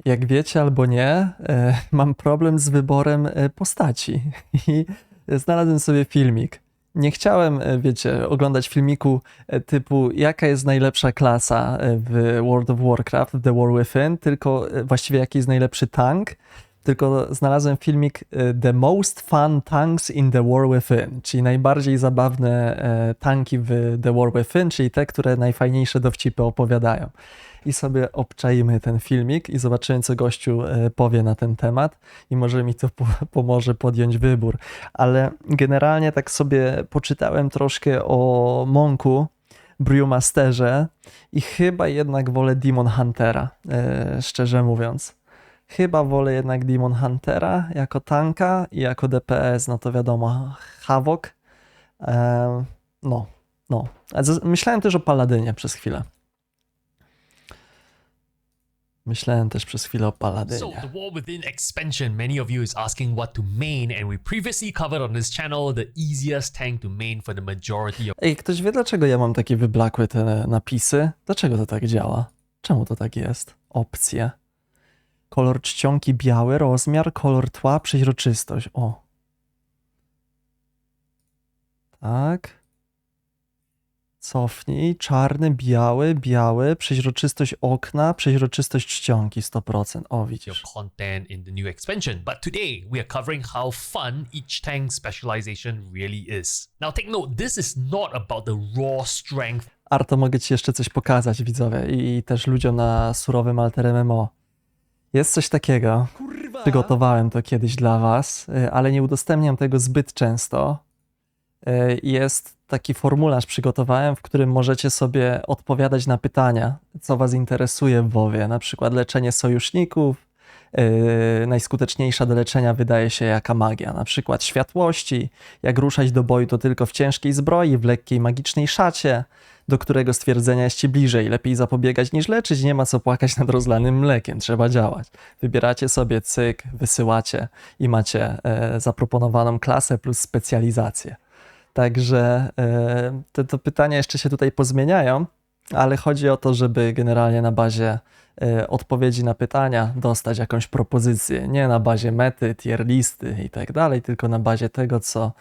Jak wiecie albo nie, mam problem z wyborem postaci i znalazłem sobie filmik. Nie chciałem, wiecie, oglądać filmiku typu jaka jest najlepsza klasa w World of Warcraft The War Within, tylko właściwie jaki jest najlepszy tank, tylko znalazłem filmik The Most Fun Tanks in The War Within, czyli najbardziej zabawne tanki w The War Within, czyli te, które najfajniejsze dowcipy opowiadają. I sobie obczajmy ten filmik i zobaczymy, co gościu powie na ten temat i może mi to pomoże podjąć wybór. Ale generalnie tak sobie poczytałem troszkę o Monku, Brewmasterze i chyba jednak wolę Demon Huntera, szczerze mówiąc. Chyba wolę jednak Demon Huntera jako tanka i jako DPS, no to wiadomo, Havoc. No. Myślałem też o Paladynie przez chwilę. Myślałem też przez chwilę o Paladynie. So, the War Within expansion, many of you is asking what to main, and we previously covered on this channel the easiest tank to main for the majority of... Ej, ktoś wie, dlaczego ja mam takie wyblakłe te napisy? Dlaczego to tak działa? Czemu to tak jest? Opcje. Kolor czcionki biały, rozmiar, kolor tła, przeźroczystość. O. Tak. Cofnij, czarny, biały, przeźroczystość okna, przeźroczystość czcionki 100%. O, your widzisz. content in the new expansion. But today, we are covering how fun each tank specialization really is. Now take note, this is not about the raw strength. Arto, mogę ci jeszcze coś pokazać, widzowie, i też ludziom na surowym AlterMMO. Jest coś takiego. Przygotowałem to kiedyś dla was, ale nie udostępniam tego zbyt często. Jest taki formularz przygotowałem, w którym możecie sobie odpowiadać na pytania, co was interesuje w WoWie. Na przykład leczenie sojuszników, najskuteczniejsza do leczenia wydaje się jaka magia. Na przykład światłości, jak ruszać do boju to tylko w ciężkiej zbroi, w lekkiej magicznej szacie, do którego stwierdzenia jest ci bliżej. Lepiej zapobiegać niż leczyć, nie ma co płakać nad rozlanym mlekiem, trzeba działać. Wybieracie sobie cyk, wysyłacie i macie zaproponowaną klasę plus specjalizację. Także te pytania jeszcze się tutaj pozmieniają, ale chodzi o to, żeby generalnie na bazie odpowiedzi na pytania dostać jakąś propozycję. Nie na bazie mety, tier listy i tak dalej, tylko na bazie tego, co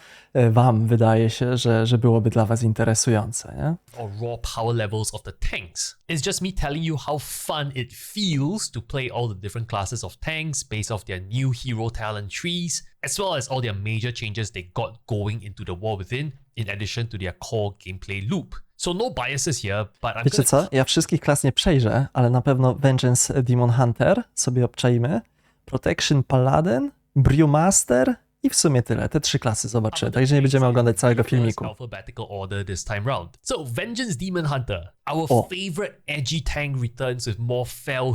wam wydaje się, że byłoby dla was interesujące. Nie? Or raw power levels of the tanks. It's just me telling you how fun it feels to play all the different classes of tanks based off their new hero talent trees, as well as all their major changes they got going into the War Within, in addition to their core gameplay loop. So no biases here, but I'm Wiecie gonna... co? Ja wszystkich klas nie przejrzę, ale na pewno Vengeance Demon Hunter sobie obczajmy, Protection Paladin, Brewmaster i w sumie tyle. Te 3 klasy zobaczymy, także nie będziemy oglądać całego filmiku. Alphabetical order this time round. So, Vengeance Demon Hunter, our favorite edgy tank returns with more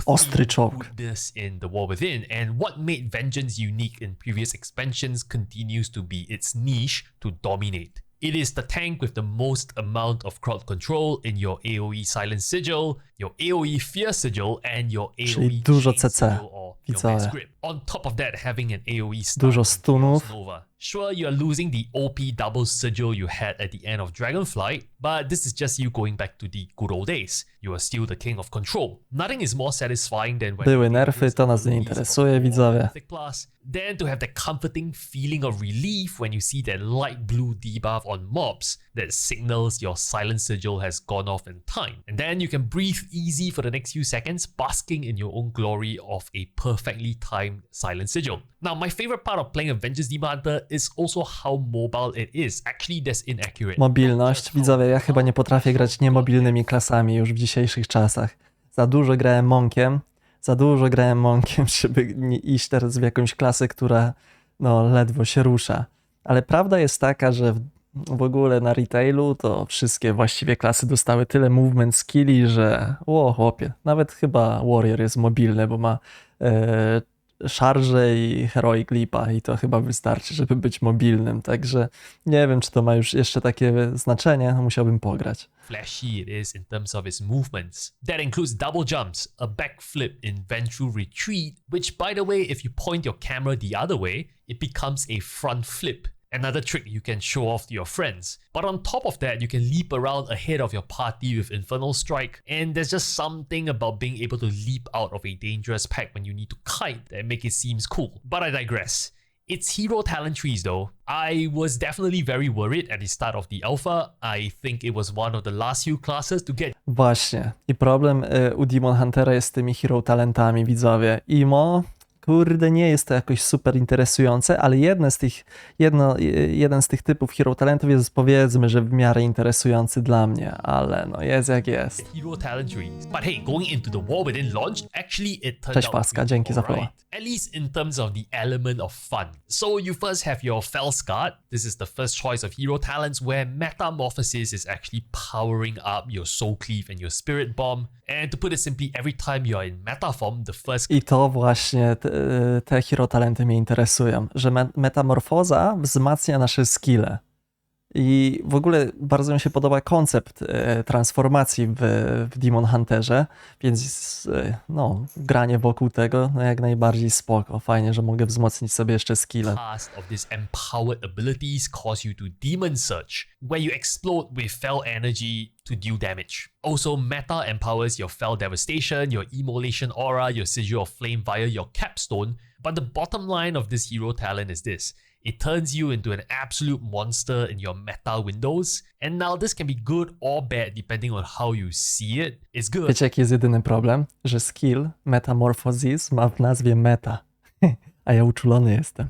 Ostry czołg. goodness in the War Within, and what made Vengeance unique in previous expansions continues to be its niche to dominate. It is the tank with the most amount of crowd control in your AoE Silent Sigil, your AoE Fear Sigil, and your AoE dużo Chain CC. Sigil or your Max Grip. On top of that, having an AoE stun Dużo on stunów. Chaos Nova. Sure, you're losing the OP double sigil you had at the end of Dragonflight, but this is just you going back to the good old days. You are still the king of control. Nothing is more satisfying than when Były nerfy, to nas nie interesuje, widzowie. Then to have that comforting feeling of relief when you see that light blue debuff on mobs that signals your silent sigil has gone off in time. And then you can breathe easy for the next few seconds, basking in your own glory of a perfectly timed silent sigil. Now, my favorite part of playing a Vengeance Demon Hunter is also how mobile it is. Actually, that's inaccurate. Mobilność. Widzowie, ja chyba nie potrafię grać niemobilnymi klasami już w dzisiejszych czasach. Za dużo grałem Monkiem, żeby nie iść teraz w jakąś klasę, która no ledwo się rusza. Ale prawda jest taka, że w ogóle na retailu to wszystkie właściwie klasy dostały tyle movement skilli, że chłopie, nawet chyba Warrior jest mobilny, bo ma szarże i Heroic Leapa i to chyba wystarczy, żeby być mobilnym, także nie wiem, czy to ma już jeszcze takie znaczenie, musiałbym pograć. Flashy it is in terms of its movements. That includes double jumps, a backflip in ventral retreat, which by the way, if you point your camera the other way, it becomes a front flip. Another trick you can show off to your friends. But on top of that, you can leap around ahead of your party with Infernal Strike, and there's just something about being able to leap out of a dangerous pack when you need to kite that make it seem cool. But I digress. It's hero talent trees though. I was definitely very worried at the start of the alpha. I think it was one of the last few classes to get. Właśnie. I problem u Demon Huntera jest z tymi hero talentami, widzowie. Imo, kurde, nie jest to jakoś super interesujące, ale jeden z tych typów hero talentów jest, powiedzmy, że w miarę interesujący dla mnie, ale no jest jak jest. Hero talent trees. But hey, going into the War Within launch, actually it turned Cześć out to Paska, be dzięki za alright. follow. At least in terms of the element of fun. So you first have your Felscard. This is the first choice of hero talents where Metamorphosis is actually powering up your Soul Cleave and your Spirit Bomb. And to put it simply, every time you're in meta form, the first I to właśnie te hero talenty mnie interesują, że metamorfoza wzmacnia nasze skille. I w ogóle bardzo mi się podoba koncept transformacji w Demon Hunterze, więc no, granie wokół tego no jak najbardziej spoko. Fajnie, że mogę wzmocnić sobie jeszcze skille. cast of these empowered abilities cause you to Demon Search, where you explode with Fel energy to deal damage. Also, Meta empowers your Fel Devastation, your Immolation Aura, your Sigil of Flame via your Capstone, but the bottom line of this hero talent is this. It turns you into an absolute monster in your meta windows. And now this can be good or bad depending on how you see it. It's good. Wiecie jaki jest jedyny problem? Że skill Metamorphosis ma w nazwie meta. A ja uczulony jestem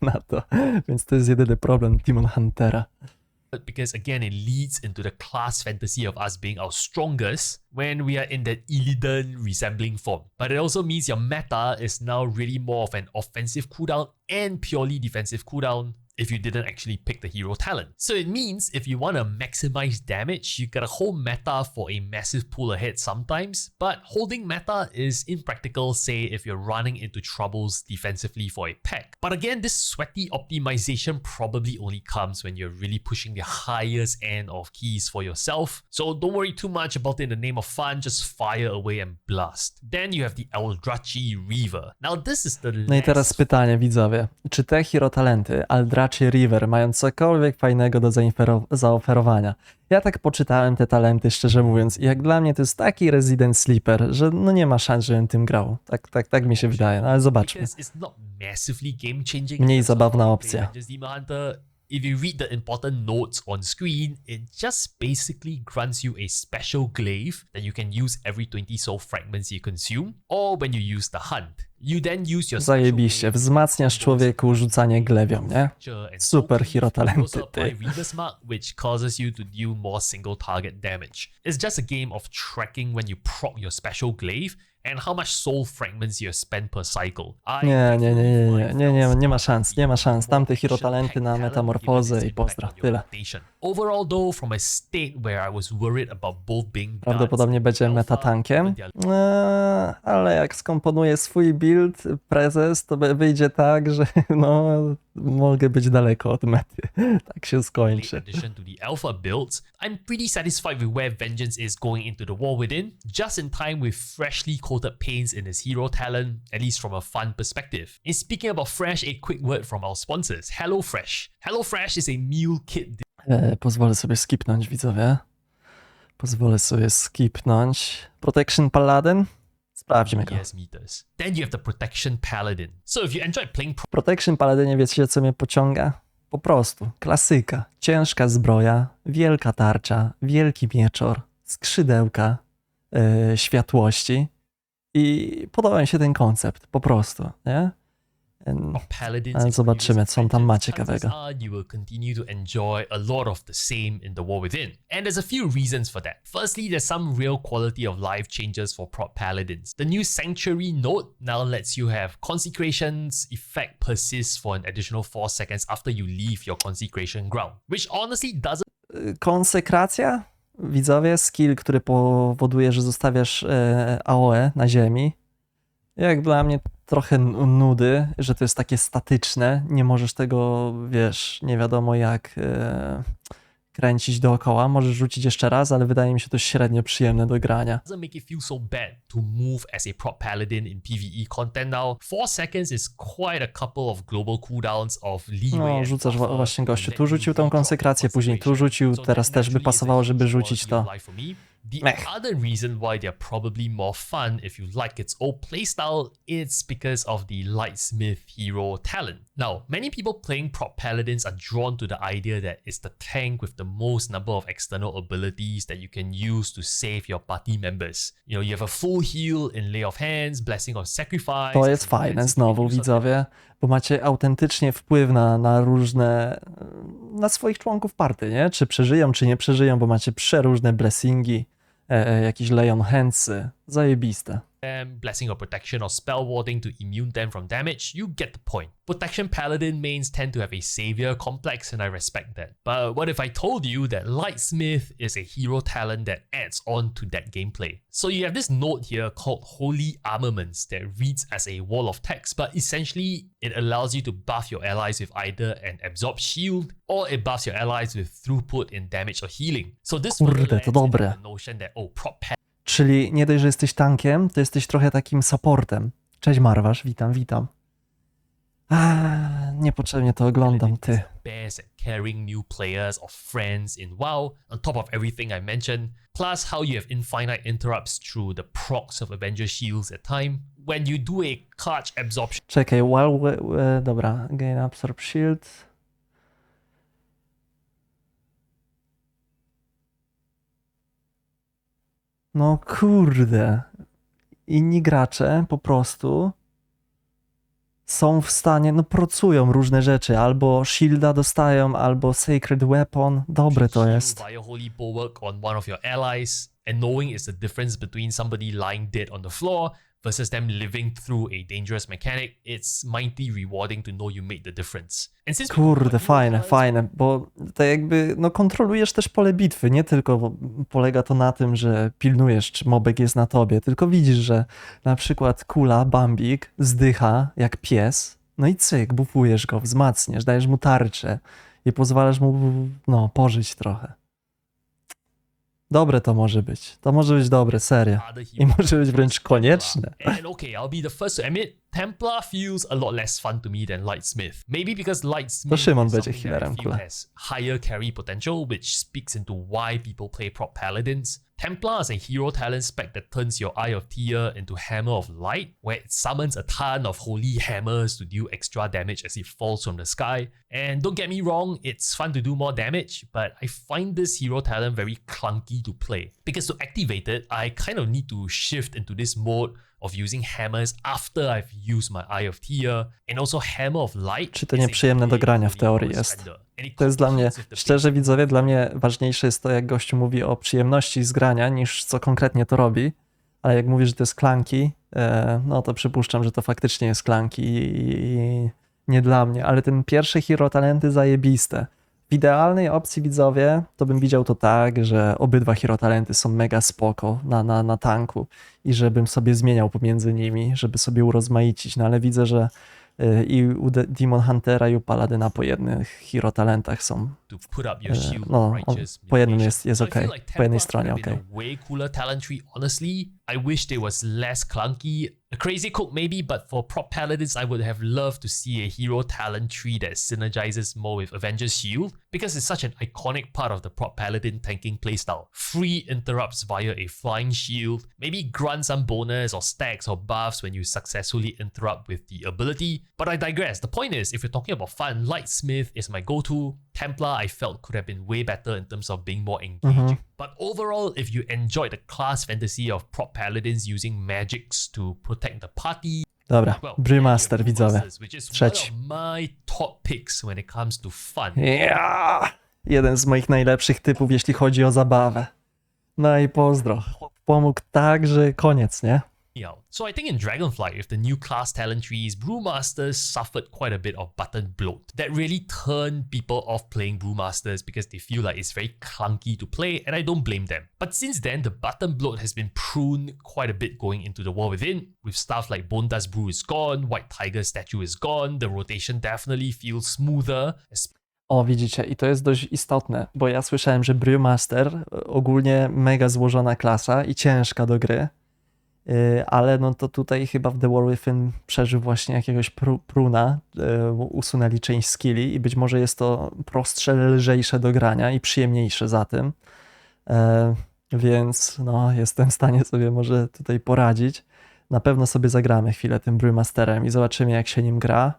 na to. Więc to jest jedyny problem Demon Huntera. Because again, it leads into the class fantasy of us being our strongest when we are in that Illidan resembling form. But it also means your meta is now really more of an offensive cooldown and purely defensive cooldown if you didn't actually pick the hero talent. So it means if you want to maximize damage, you gotta hold meta for a massive pull ahead sometimes, but holding meta is impractical, say if you're running into troubles defensively for a pack. But again, this sweaty optimization probably only comes when you're really pushing the highest end of keys for yourself. So don't worry too much about it in the name of fun, just fire away and blast. Then you have the Eldrachi Reaver. Now this is the No i teraz pytanie, widzowie. Czy te hero talenty, Eldrachi River, mają cokolwiek fajnego do zaoferowania? Ja tak poczytałem te talenty, szczerze mówiąc, i jak dla mnie to jest taki Resident Sleeper, że no nie ma szans, żebym tym grał. Tak mi się wydaje, no ale zobaczmy. Mniej zabawna opcja. If you read the important notes on screen, it just basically grants you a special glaive that you can use every 20 soul fragments you consume, or when you use the hunt. You then use your Zajebiście, wzmacniasz człowieku rzucanie glewią, nie? Super hero talenty, ty. Which causes you to deal more single target damage. It's just a game of tracking when you proc your special glaive and how much soul fragments you spend per cycle. Nie ma szans. Tamte hero talenty na metamorfozę i pozdro, tyle. Overall though, from a state where I was worried about both being Prawdopodobnie będzie metatankiem, ale jak skomponuje swój build prezes, to wyjdzie tak, że no mogę być daleko od mety. Tak się skończy. In addition to the alpha builds, I'm pretty satisfied with where Vengeance is going into the War Within, just in time with freshly coated paints in his hero talent, at least from a fun perspective. And speaking about fresh, a quick word from our sponsors, HelloFresh. HelloFresh is a meal kit. Pozwolę sobie skipnąć, widzowie. Protection Paladin? Sprawdźmy go. Then you have the Protection Paladin. So if you enjoy playing Protection Paladinie, wiecie co mnie pociąga? Po prostu, klasyka. Ciężka zbroja, wielka tarcza, wielki mieczor, skrzydełka, światłości. I podoba mi się ten koncept, po prostu, nie? Ale zobaczymy, co on tam ma ciekawego. You will continue to enjoy a lot of the same in the War Within. And there's a few reasons for that. Firstly, there's some real quality of life changes for prop paladins. The new Sanctuary note now lets you have Consecration's effect persist for an additional 4 seconds after you leave your Consecration ground, which honestly doesn't... Konsekracja? Widzowie, skill, który powoduje, że zostawiasz AOE na ziemi. Jak dla mnie trochę nudy, że to jest takie statyczne, nie możesz tego, wiesz, nie wiadomo jak kręcić dookoła. Możesz rzucić jeszcze raz, ale wydaje mi się to średnio przyjemne do grania. Doesn't make it feel so bad to move as a prop paladin in PvE content now. 4 seconds is quite a couple of global cooldowns of leeway. No, and rzucasz buffer, właśnie gościu. and Tu let rzucił you tą redrop konsekrację, później tu rzucił, So teraz that też by naturally is a pasowało, żeby huge rzucić quality to. of life for me. The Mech. other reason why they're probably more fun if you like its old playstyle, it's because of the Lightsmith hero talent. Now, many people playing prop paladins are drawn to the idea that it's the tank with the most number of external abilities that you can use to save your party members. You know, you have a full heal in Lay of Hands, Blessing of Sacrifice. To jest fajne znowu, widzowie, bo macie autentycznie wpływ na różne, na swoich członków party, nie? Czy przeżyją, czy nie przeżyją, bo macie przeróżne blessingi, jakieś Lay on Handsy, zajebiste. Blessing of Protection or Spell Warding to immune them from damage, you get the point. Protection Paladin mains tend to have a savior complex and I respect that. But what if I told you that Lightsmith is a hero talent that adds on to that gameplay? So you have this note here called Holy Armaments that reads as a wall of text, but essentially it allows you to buff your allies with either an absorb shield or it buffs your allies with throughput in damage or healing. So this Kurde, further to lands into dobre. the notion that prop Czyli nie dość, że jesteś tankiem, to jesteś trochę takim supportem. Cześć Marwasz, witam. Niepotrzebnie to oglądam, ty. Best at carrying new players or friends in WoW, on top of everything I mentioned, plus how you have infinite interrupts through the procs of Avenger Shields at time. When you do a clutch absorption, Czekaj, dobra, gain absorb shield. No kurde. Inni gracze po prostu są w stanie, no procują różne rzeczy, albo shielda dostają, albo sacred weapon. Dobre to jest. via Holy Bulwark on one of your allies, and knowing it's the difference between somebody lying dead on the floor versus them living through a dangerous mechanic, it's mighty rewarding to know you made the difference. And since Kurde, fajne, bo to jakby, no kontrolujesz też pole bitwy, nie tylko polega to na tym, że pilnujesz, czy mobek jest na tobie, tylko widzisz, że na przykład kula, bambik, zdycha jak pies, no i cyk, bufujesz go, wzmacniasz, dajesz mu tarczę i pozwalasz mu, no, pożyć trochę. Dobre to może być dobre, serio. I może być wręcz konieczne. And okay, I'll be the first to admit, Templar feels a lot less fun to me than Lightsmith. Maybe because Lightsmith To Szymon is będzie something that I healerem, feel kule. has higher carry potential, which speaks into why people play prop paladins. Templar is a hero talent spec that turns your Eye of Tyr into Hammer of Light, where it summons a ton of holy hammers to deal extra damage as it falls from the sky. And don't get me wrong, it's fun to do more damage, but I find this hero talent very clunky to play. Because to activate it, I kind of need to shift into this mode of using hammers after I've used my Eye of Tyr, and also Hammer of Light. Czy to nieprzyjemne do grania w teorii jest? To jest dla mnie, szczerze widzowie, dla mnie ważniejsze jest to, jak gościu mówi o przyjemności z grania, niż co konkretnie to robi. Ale jak mówi, że to jest klanki, no to przypuszczam, że to faktycznie jest klanki i nie dla mnie. Ale ten pierwszy hero talenty zajebiste. W idealnej opcji, widzowie, to bym widział to tak, że obydwa hero talenty są mega spoko na tanku i żebym sobie zmieniał pomiędzy nimi, żeby sobie urozmaicić. No ale widzę, że i u Demon Huntera i u Paladyna po jednych hero talentach są, no, po jednym jest okej, po jednej stronie okej. Way cooler talent tree, honestly. I wish there was less clunky. A crazy cook maybe, but for prop paladins, I would have loved to see a hero talent tree that synergizes more with Avenger's Shield, because it's such an iconic part of the prop paladin tanking playstyle. Free interrupts via a flying shield, maybe grant some bonus or stacks or buffs when you successfully interrupt with the ability. But I digress. The point is, if you're talking about fun, Lightsmith is my go-to. Templar I felt could have been way better in terms of being more engaging. But overall, if you enjoy the class fantasy of prop paladins using magics to protect the party, Dobra, well, Brewmaster, widzowie. which is one Trzeci. of my top picks when it comes to fun. Ja! Jeden z moich najlepszych typów, jeśli chodzi o zabawę. No i pozdro. Pomógł tak, że koniec, nie? So I think in Dragonflight, with the new class talent trees, Brewmasters suffered quite a bit of button bloat. That really turned people off playing Brewmasters because they feel like it's very clunky to play, and I don't blame them. But since then, the button bloat has been pruned quite a bit going into the War Within, with stuff like Bone Dust Brew is gone, White Tiger statue is gone, the rotation definitely feels smoother, O, widzicie, i to jest dość istotne, bo ja słyszałem, że Brewmaster ogólnie mega złożona klasa i ciężka do gry, ale no to tutaj chyba w The War Within przeżył właśnie jakiegoś pruna, usunęli część skilli i być może jest to prostsze, lżejsze do grania i przyjemniejsze za tym, więc no jestem w stanie sobie może tutaj poradzić. Na pewno sobie zagramy chwilę tym Brewmasterem i zobaczymy, jak się nim gra.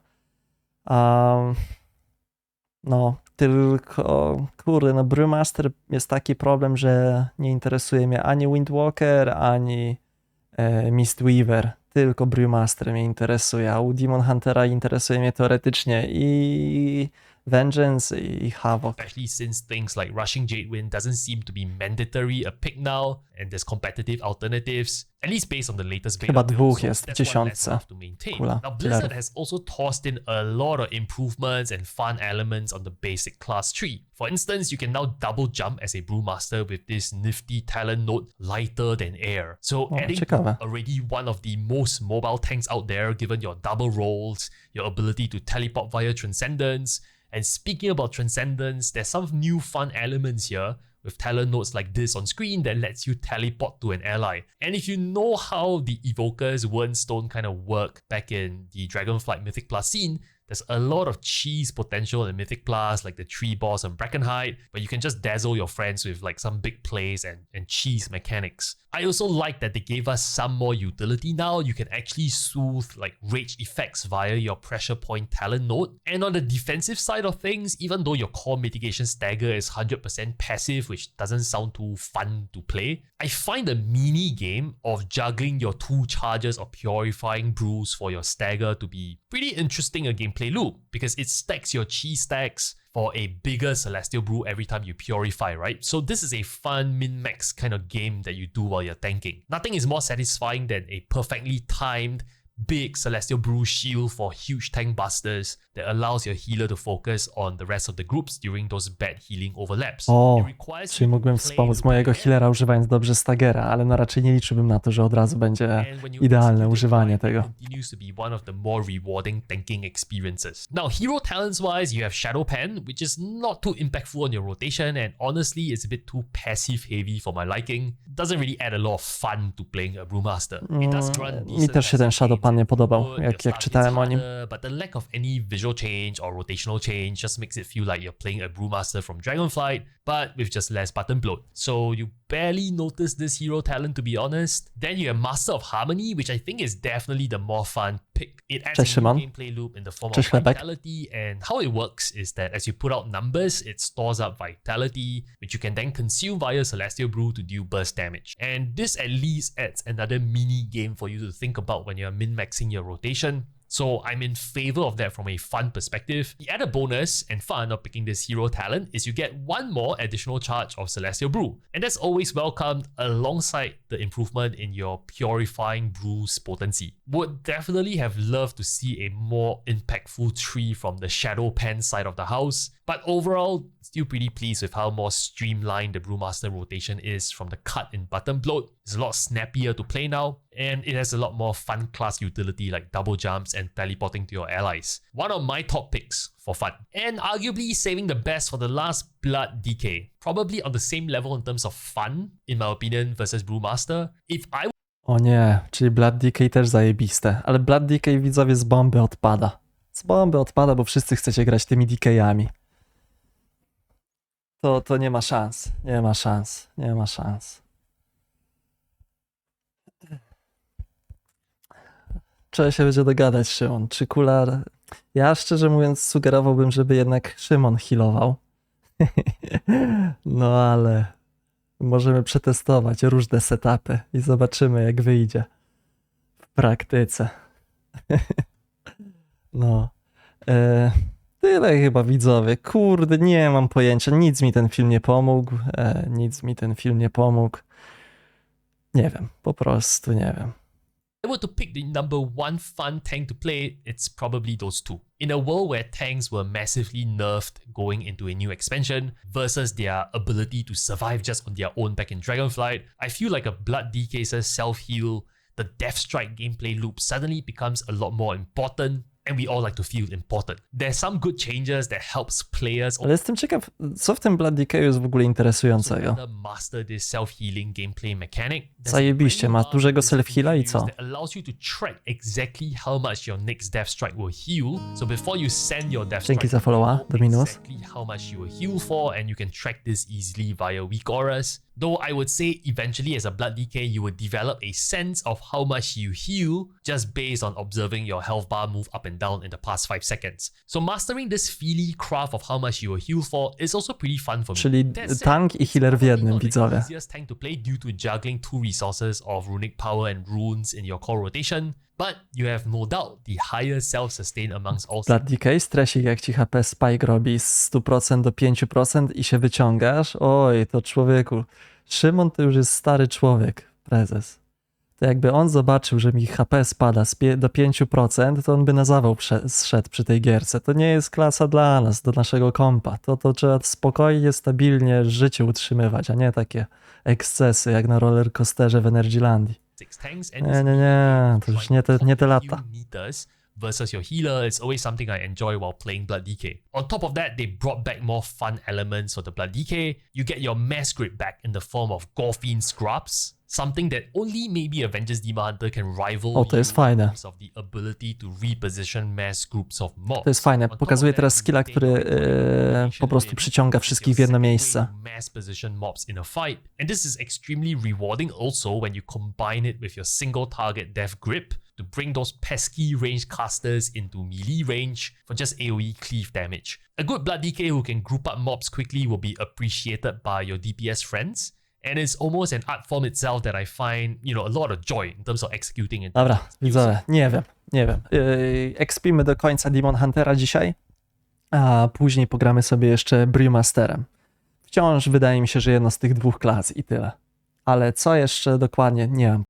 No, tylko, kurde, no Brewmaster jest taki problem, że nie interesuje mnie ani Windwalker, ani Mistweaver. Tylko Brewmaster mnie interesuje, a u Demon Huntera interesuje mnie teoretycznie i Vengeance i Havoc. Especially since things like rushing Jadewind doesn't seem to be mandatory a pick now, and there's competitive alternatives, at least based on the latest beta Chyba build, dwóch so jest w that's one less dziesiątce. left to maintain. Kula, Now Blizzard killerów. has also tossed in a lot of improvements and fun elements on the basic class tree. For instance, you can now double jump as a Brewmaster with this nifty talent node lighter than air. So adding ciekawe. already one of the most mobile tanks out there given your double rolls, your ability to teleport via Transcendence. And speaking about Transcendence, there's some new fun elements here with talent nodes like this on screen that lets you teleport to an ally. And if you know how the Evokers Wernstone kind of work back in the Dragonflight Mythic Plus scene, there's a lot of cheese potential in Mythic Plus, like the Tree Boss and Brackenhide, but you can just dazzle your friends with like some big plays and cheese mechanics. I also like that they gave us some more utility now. You can actually soothe like rage effects via your pressure point talent node. And on the defensive side of things, even though your core mitigation stagger is 100% passive, which doesn't sound too fun to play, I find the mini game of juggling your 2 charges of purifying brews for your stagger to be pretty interesting a gameplay loop, because it stacks your chi stacks for a bigger Celestial Brew every time you purify, right? So this is a fun min-max kind of game that you do while you're tanking. Nothing is more satisfying than a perfectly timed big Celestial Brew shield for huge tank busters that allows your healer to focus on the rest of the groups during those bad healing overlaps. O, It requires czyli you to mógłbym play wspomóc the mojego player, healera używając dobrze Stagera, ale no raczej nie liczyłbym na to, że od razu będzie and when you idealne execute it używanie right, tego. it continues to be one of the more rewarding tanking experiences. Now, hero talents wise, you have Shadow Pen, which is not too impactful on your rotation, and honestly, it's a bit too passive heavy for my liking. Doesn't really add a lot of fun to playing a Brewmaster. It does grunt Mi decent też się ten passive Shadow gains Pan nie and podobał, good, your jak staff czytałem hits o nim. harder, but the lack of any visual change or rotational change just makes it feel like you're playing a Brewmaster from Dragonflight, but with just less button bloat. So you barely notice this hero talent, to be honest. Then you have Master of Harmony, which I think is definitely the more fun pick. It adds Cześć, a new Szymon. gameplay loop in the form Cześć, of chlebek. vitality, and how it works is that as you put out numbers, it stores up vitality, which you can then consume via Celestial Brew to deal burst damage. And this at least adds another mini game for you to think about when you're min-maxing your rotation. So I'm in favor of that from a fun perspective. The added bonus and fun of picking this hero talent is you get one more additional charge of Celestial Brew. And that's always welcomed alongside the improvement in your purifying brew's potency. Would definitely have loved to see a more impactful tree from the Shadow Pen side of the house. But overall, still pretty pleased with how more streamlined the Brewmaster rotation is from the cut in button bloat. It's a lot snappier to play now, and it has a lot more fun class utility like double jumps and teleporting to your allies. One of my top picks for fun. And arguably saving the best for the last, Blood DK. Probably on the same level in terms of fun, in my opinion, versus Brewmaster. If I O nie, czyli Blood DK też zajebiste, ale Blood DK widzowie z bomby odpada. Z bomby odpada, bo wszyscy chcecie grać tymi DK-ami. To nie ma szans, nie ma szans, nie ma szans. Trzeba się będzie dogadać, Szymon. Czy kula... Ja szczerze mówiąc sugerowałbym, żeby jednak Szymon healował. No ale możemy przetestować różne setupy i zobaczymy, jak wyjdzie w praktyce. No. Tyle chyba, widzowie. Kurde, nie mam pojęcia. Nic mi ten film nie pomógł. Nic mi ten film nie pomógł. Nie wiem, po prostu nie wiem. were to pick the number one fun tank to play, it's probably those two. In a world where tanks were massively nerfed going into a new expansion versus their ability to survive just on their own back in Dragonflight, I feel like a Blood DK's self-heal, the Death Strike gameplay loop suddenly becomes a lot more important, and we all like to feel important. There's some good changes that helps players Ale jestem ciekaw, co w tym Blood Decay jest w ogóle interesującego. master this self-healing gameplay mechanic. Zajebiście, ma dużego self-heala i co? That allows you to track exactly how much your next death strike will heal. So before you send your death Dzięki strike, za followa, you know Dominus. exactly how much you will heal for, and you can track this easily via weak auras. Though I would say eventually as a Blood Decay, you would develop a sense of how much you heal just based on observing your health bar move up and down in the past 5 seconds. So mastering this feely craft of how much you will heal for is also pretty fun for me. Czyli That said, tank i healer w jednym, not the widzowie. easiest tank to play due to juggling 2 resources of runic power and runes in your core rotation, but you have no doubt the higher self-sustain amongst all. Blood Decay, stresik jak ci HP spike robi z 100% do 5% i się wyciągasz. Oj, to człowieku. Szymon to już jest stary człowiek, prezes. To jakby on zobaczył, że mi HP spada do 5%, to on by na zawał zszedł przy tej gierce. To nie jest klasa dla nas, do naszego kompa. To trzeba spokojnie, stabilnie życie utrzymywać, a nie takie ekscesy jak na rollercoasterze w Energylandii. Nie, to już nie te lata. Versus your healer, it's always something I enjoy while playing Blood Decay. On top of that, they brought back more fun elements for the Blood Decay. You get your mass grip back in the form of Gorfiend Scrubs, something that only maybe Avengers Demon Hunter can rival. O, to jest fajne. In terms of the ability to reposition mass groups of mobs. To jest fajne. Pokazuje teraz skilla, który po prostu przyciąga wszystkich w jedno miejsce. Mass position mobs in a fight, and this is extremely rewarding also when you combine it with your single target death grip to bring those pesky range casters into melee range for just AoE cleave damage. A good Blood Decay who can group up mobs quickly will be appreciated by your DPS friends, and it's almost an art form itself that I find, a lot of joy in terms of executing it. Dobra, widzowie, nie wiem. Ekspimy do końca Demon Huntera dzisiaj, a później pogramy sobie jeszcze Brewmasterem. Wciąż wydaje mi się, że jedno z tych dwóch klas i tyle. Ale co jeszcze dokładnie, nie mam